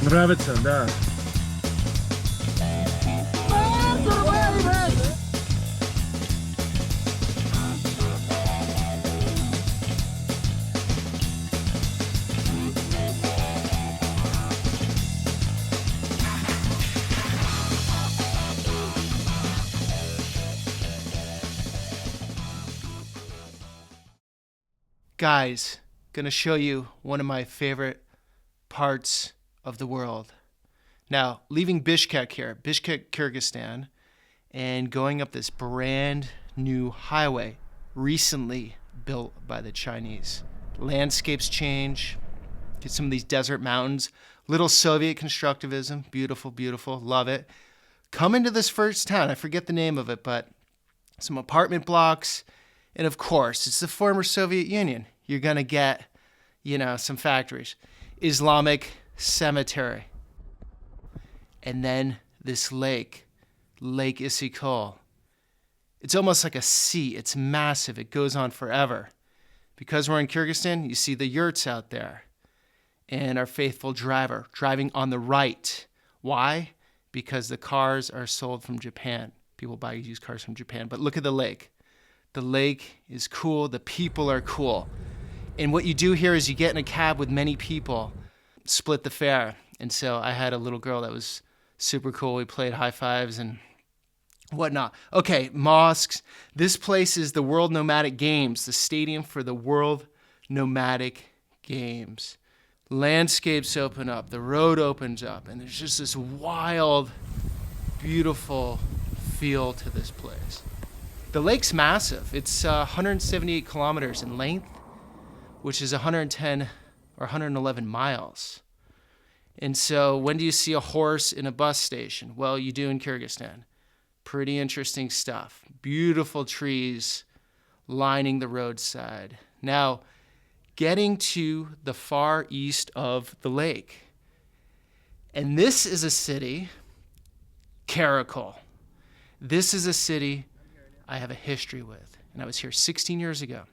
Нравится, да. Guys, gonna show you one of my favorite parts of the world. Now, leaving Bishkek here, Bishkek, Kyrgyzstan, and going up this brand new highway recently built by the Chinese. Landscapes change, get some of these desert mountains, little Soviet constructivism, beautiful, beautiful, love it. Come into this first town, I forget the name of it, but some apartment blocks, and of course, it's the former Soviet Union. You're gonna get, some factories. Islamic cemetery. And then this lake, Lake Issyk. It's almost like a sea. It's massive. It goes on forever. Because we're in Kyrgyzstan, you see the yurts out there. And our faithful driver driving on the right. Why? Because the cars are sold from Japan. People buy used cars from Japan. But look at the lake. The lake is cool. The people are cool. And what you do here is you get in a cab with many people, split the fare. And so I had a little girl that was super cool. We played high fives and whatnot. Okay, mosques. This place is the World Nomadic Games, the stadium for the World Nomadic Games. Landscapes open up, the road opens up, and there's just this wild, beautiful feel to this place. The lake's massive. It's 178 kilometers in length, which is 110 or 111 miles. And so when do you see a horse in a bus station? Well, you do in Kyrgyzstan. Pretty interesting stuff. Beautiful trees lining the roadside. Now, getting to the far east of the lake. And this is a city, Karakol. This is a city I have a history with. And I was here 16 years ago.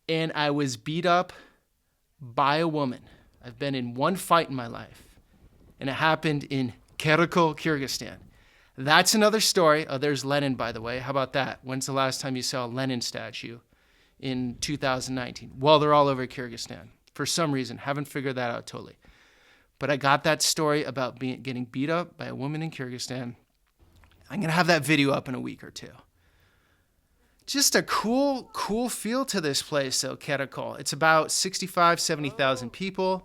And I was beat up by a woman. I've been in one fight in my life. And it happened in Karakol, Kyrgyzstan. That's another story. Oh, there's Lenin, by the way. How about that? When's the last time you saw a Lenin statue? In 2019. Well, they're all over Kyrgyzstan. For some reason. Haven't figured that out totally. But I got that story about getting beat up by a woman in Kyrgyzstan. I'm going to have that video up in a week or two. Just a cool feel to this place, though, Karakol. It's about 65, 70,000 people.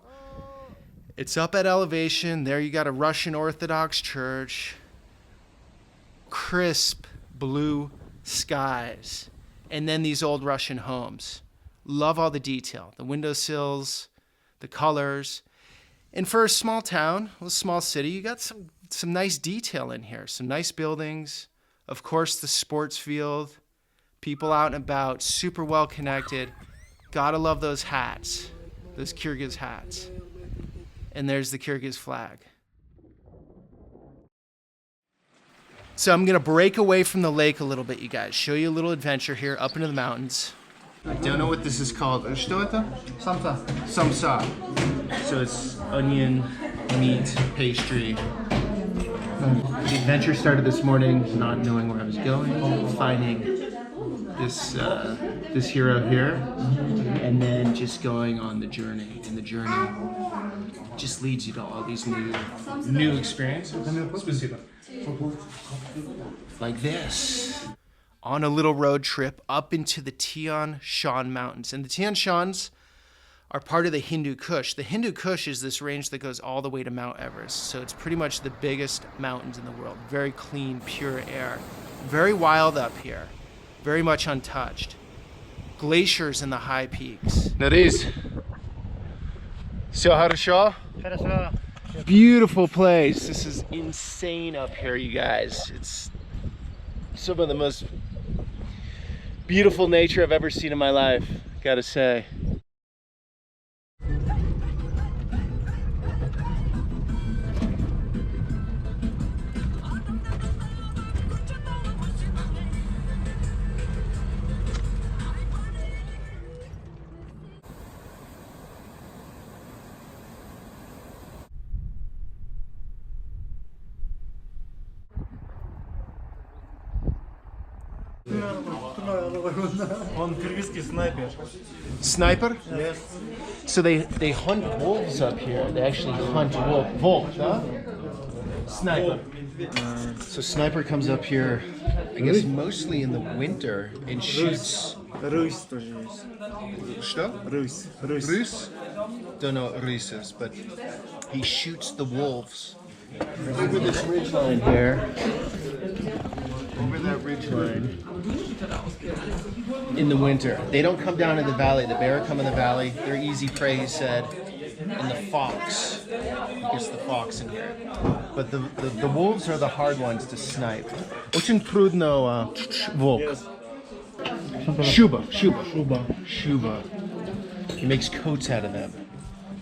It's up at elevation. There you got a Russian Orthodox church. Crisp blue skies. And then these old Russian homes. Love all the detail. The windowsills, the colors. And for a small town, a small city, you got some nice detail in here. Some nice buildings. Of course, the sports field. People out and about, super well connected. Gotta love those hats, those Kyrgyz hats. And there's the Kyrgyz flag. So I'm gonna break away from the lake a little bit, you guys. Show you a little adventure here up into the mountains. I don't know what this is called. Что это? Samsa. Samsa. So it's onion, meat, pastry. The adventure started this morning, not knowing where I was going, finding this hero here, and then just going on the journey. And the journey just leads you to all these new experiences. Like this. On a little road trip up into the Tian Shan Mountains. And the Tian Shans are part of the Hindu Kush. The Hindu Kush is this range that goes all the way to Mount Everest. So it's pretty much the biggest mountains in the world. Very clean, pure air. Very wild up here. Very much untouched. Glaciers in the high peaks. Naris. Всё хорошо? Хорошо. Beautiful place. This is insane up here, you guys. It's some of the most beautiful nature I've ever seen in my life, gotta say. Он кыргызский снайпер. Sniper? Yes. So they hunt wolves up here. They actually hunt wolves, huh? Sniper. So Sniper comes up here, I guess mostly in the winter, and shoots. Рысь тоже есть. Что? Рысь. Rus? Don't know what Rus is, but he shoots the wolves. Over this ridgeline here. Over that ridgeline. In the winter. They don't come down in the valley. The bear come in the valley. They're easy prey, he said. And the fox. Gets the fox in here. But the wolves are the hard ones to snipe. Очень трудно волк. Shuba. He makes coats out of them.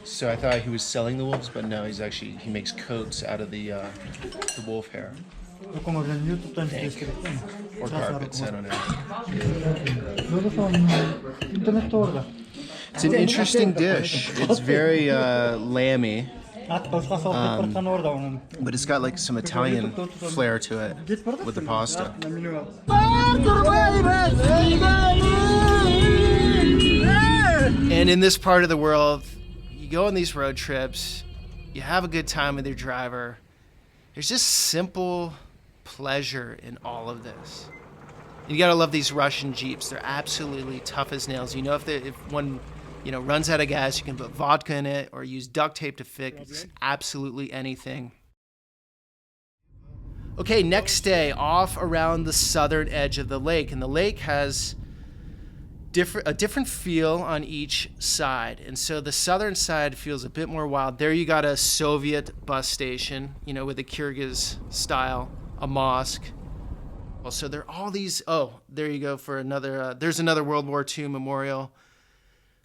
So I thought he was selling the wolves, but no, he makes coats out of the wolf hair. Or carpets, I don't know. It's an interesting dish. It's very lammy, but it's got like some Italian flair to it with the pasta. And in this part of the world, you go on these road trips, you have a good time with your driver. There's just simple pleasure in all of this. You gotta love these Russian Jeeps. They're absolutely tough as nails. You know, if one runs out of gas, you can put vodka in it or use duct tape to fix absolutely anything. Okay, next day, off around the southern edge of the lake, and the lake has a different feel on each side. And so the southern side feels a bit more wild. There you got a Soviet bus station, with a Kyrgyz style, a mosque. So there are all these, there you go for another, there's another World War II memorial.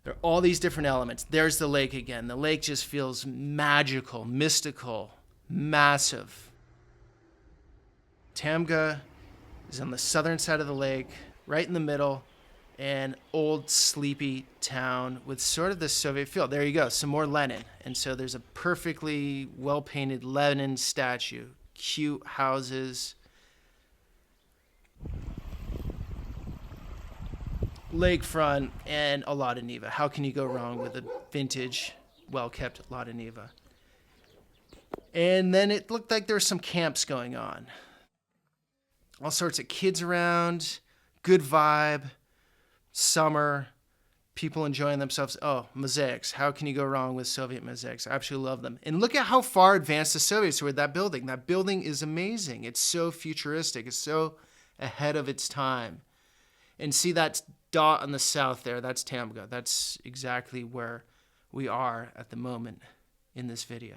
There are all these different elements. There's the lake again. The lake just feels magical, mystical, massive. Tamga is on the southern side of the lake, right in the middle, an old sleepy town with sort of the Soviet feel. There you go, some more Lenin. And so there's a perfectly well-painted Lenin statue, cute houses, lakefront, and a Lada Niva. How can you go wrong with a vintage, well-kept Lada Niva? And then it looked like there were some camps going on. All sorts of kids around, good vibe, summer, people enjoying themselves. Oh, mosaics. How can you go wrong with Soviet mosaics? I absolutely love them. And look at how far advanced the Soviets were with that building. That building is amazing. It's so futuristic. It's so ahead of its time. And see that dot on the south there? That's Tamga. That's exactly where we are at the moment in this video.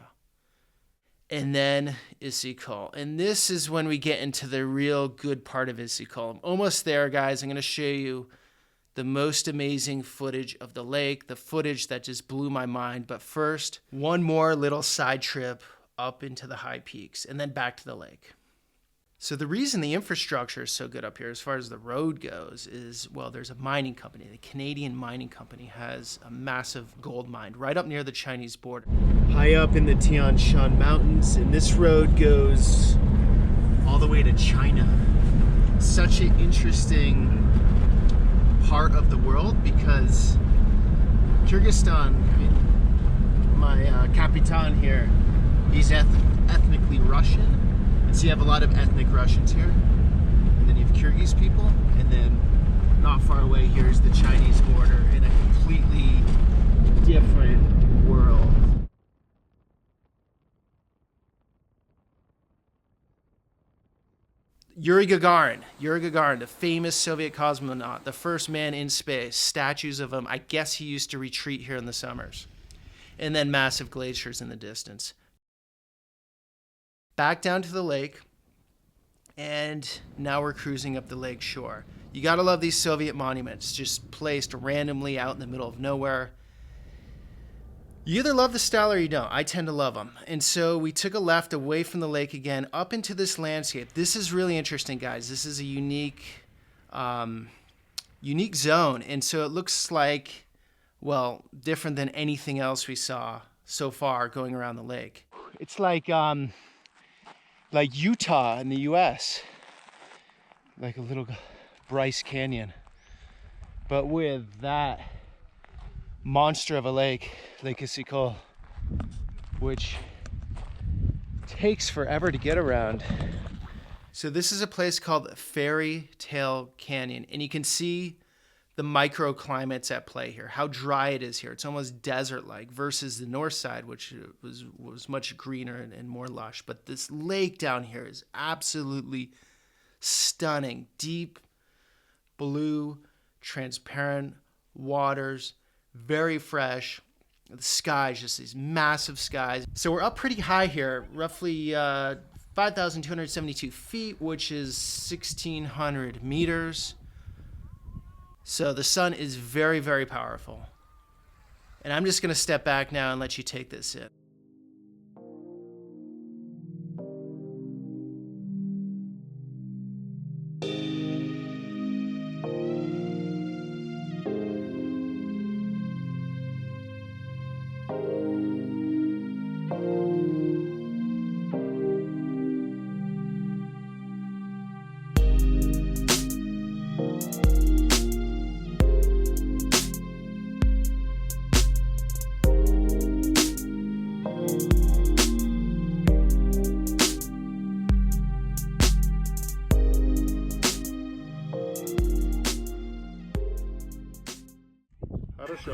And then Issyk-Kul. And this is when we get into the real good part of Issyk-Kul. I'm almost there, guys. I'm going to show you the most amazing footage of the lake, the footage that just blew my mind. But first, one more little side trip up into the high peaks and then back to the lake. So the reason the infrastructure is so good up here as far as the road goes is, well, there's a mining company. The Canadian Mining Company has a massive gold mine right up near the Chinese border. High up in the Tian Shan Mountains, and this road goes all the way to China. Such an interesting part of the world because Kyrgyzstan, my Kapitan here, he's ethnically Russian. And so you have a lot of ethnic Russians here, and then you have Kyrgyz people, and then not far away here is the Chinese border in a completely different world. Yuri Gagarin, the famous Soviet cosmonaut, the first man in space, statues of him. I guess he used to retreat here in the summers. And then massive glaciers in the distance. Back down to the lake, and now we're cruising up the lake shore. You gotta love these Soviet monuments, just placed randomly out in the middle of nowhere. You either love the style or you don't. I tend to love them. And so we took a left away from the lake again, up into this landscape. This is really interesting, guys. This is a unique zone. And so it looks like, well, different than anything else we saw so far going around the lake. It's like Utah in the US. Like a little Bryce Canyon, but with that monster of a lake, Lake Issyk-Kul, which takes forever to get around. So this is a place called Fairy Tale Canyon, and you can see the microclimates at play here, how dry it is here. It's almost desert-like versus the north side, which was much greener and more lush. But this lake down here is absolutely stunning. Deep blue, transparent waters, very fresh. The skies, just these massive skies. So we're up pretty high here, roughly 5,272 feet, which is 1,600 meters. So the sun is very, very powerful. And I'm just going to step back now and let you take this in.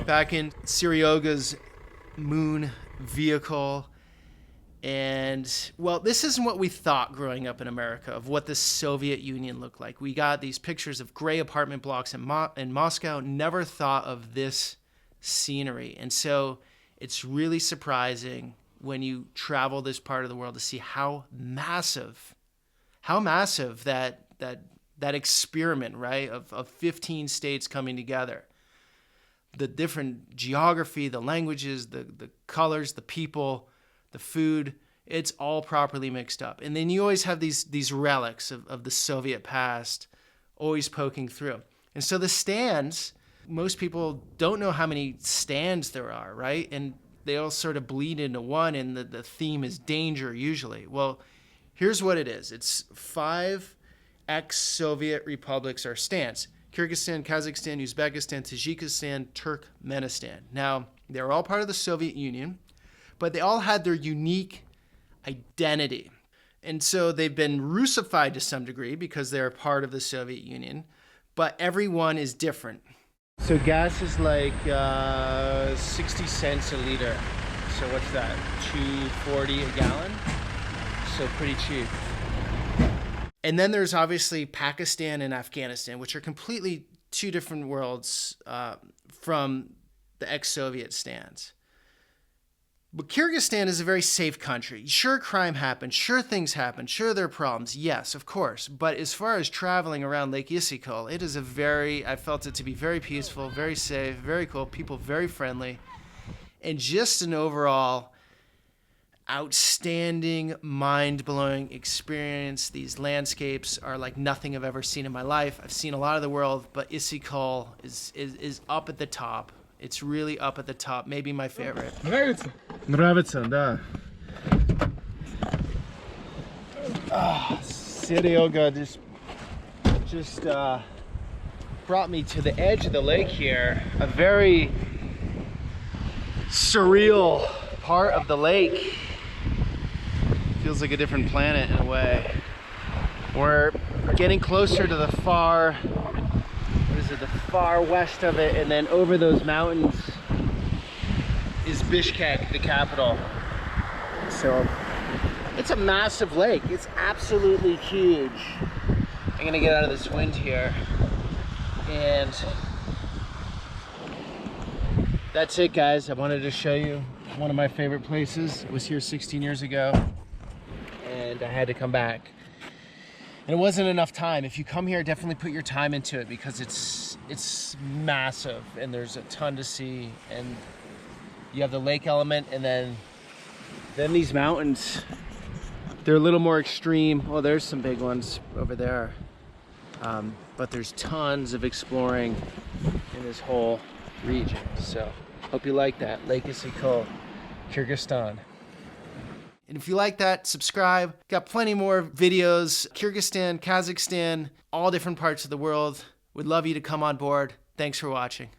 Back in Seryoga's moon vehicle. And, well, this isn't what we thought growing up in America of what the Soviet Union looked like. We got these pictures of gray apartment blocks in Moscow, never thought of this scenery. And so it's really surprising when you travel this part of the world to see how massive that experiment, right, of 15 states coming together. The different geography, the languages, the colors, the people, the food, it's all properly mixed up. And then you always have these relics of the Soviet past always poking through. And so the stands, most people don't know how many stands there are, right? And they all sort of bleed into one, and the theme is danger usually. Well, here's what it is. It's 5 ex-Soviet republics are stands. Kyrgyzstan, Kazakhstan, Uzbekistan, Tajikistan, Turkmenistan. Now, they're all part of the Soviet Union, but they all had their unique identity. And so they've been Russified to some degree because they're part of the Soviet Union, but everyone is different. So gas is like 60 cents a liter. So what's that? $2.40 a gallon? So pretty cheap. And then there's obviously Pakistan and Afghanistan, which are completely two different worlds from the ex-Soviet stands. But Kyrgyzstan is a very safe country. Sure, crime happens. Sure, things happen. Sure, there are problems. Yes, of course. But as far as traveling around Lake Issyk-Kul, it is I felt it to be very peaceful, very safe, very cool. People very friendly. And just an overall outstanding, mind-blowing experience. These landscapes are like nothing I've ever seen in my life. I've seen a lot of the world, but Issyk-Kul is up at the top. It's really up at the top. Maybe my favorite. Нравится? Нравится, да. Seryoga just brought me to the edge of the lake here. A very surreal part of the lake. Feels like a different planet in a way. We're getting closer to the far west of it, and then over those mountains is Bishkek, the capital. So it's a massive lake. It's absolutely huge. I'm gonna get out of this wind here, and that's it, guys. I wanted to show you one of my favorite places. I was here 16 years ago, and I had to come back. And it wasn't enough time. If you come here, definitely put your time into it because it's massive and there's a ton to see. And you have the lake element, and then these mountains, they're a little more extreme. Well, there's some big ones over there. But there's tons of exploring in this whole region. So hope you like that. Lake Issyk-Kul, Kyrgyzstan. And if you like that, subscribe. Got plenty more videos, Kyrgyzstan, Kazakhstan, all different parts of the world. Would love you to come on board. Thanks for watching.